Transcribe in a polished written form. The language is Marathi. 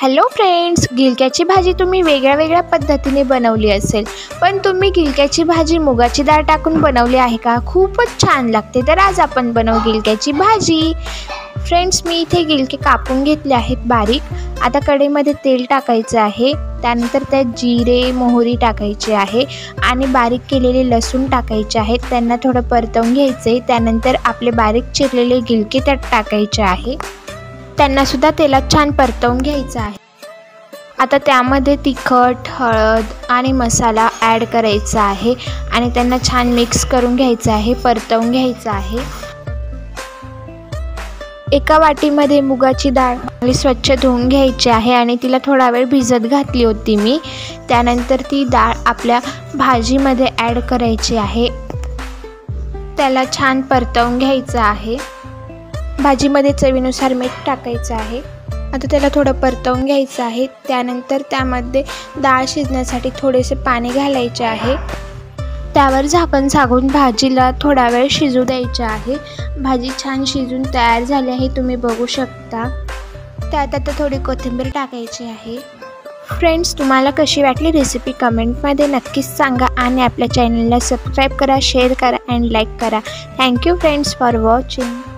हॅलो फ्रेंड्स, गिलक्याची भाजी तुम्ही वेगळ्या पद्धतीने बनवली असेल, पण तुम्ही गिलक्याची भाजी मुगाची डाळ टाकून बनवली आहे का? खूपच छान लागते। तर आज आपण बनवू गिलक्याची भाजी। फ्रेंड्स, मी इथे गिलके कापून घेतले आहेत बारीक। आता कढईमध्ये तेल टाकायचं आहे, त्यानंतर त्यात जिरे मोहरी टाकायची आहे आणि बारीक केलेले लसूण टाकायचे आहेत। त्यांना थोडं परतवून घ्यायचे। त्यानंतर आपले बारीक चिरलेले गिलके त्यात टाकायचे आहे, त्यांना सुद्धा तेलात छान परतवून घ्यायचं आहे। आता त्यामध्ये तिखट, हळद आणि मसाला ॲड करायचा आहे आणि त्यांना छान मिक्स करून घ्यायचं आहे, परतवून घ्यायचं आहे। एका वाटीमध्ये मुगाची डाळ स्वच्छ धुवून घ्यायची आहे आणि तिला थोडा वेळ भिजत घातली होती मी। त्यानंतर ती डाळ आपल्या भाजीमध्ये ॲड करायची आहे, त्याला छान परतवून घ्यायचं आहे। भाजीमध्ये चवीनुसार मीठ टाकायचं आहे। आता त्याला थोडं परतवून घ्यायचं आहे। त्यानंतर त्यामध्ये डाळ शिजण्यासाठी थोडेसे पाणी घालायचे आहे। त्यावर झाकण झाकून भाजीला थोडा वेळ शिजू द्यायचे आहे। भाजी छान शिजून तयार झाली आहे, तुम्ही बघू शकता। त्यात आता थोडी कोथिंबीर टाकायची आहे। फ्रेंड्स, तुम्हाला कशी वाटली रेसिपी कमेंटमध्ये नक्कीच सांगा आणि आपल्या चॅनलला सबस्क्राईब करा, शेअर करा आणि लाईक करा। Thank you friends for watching.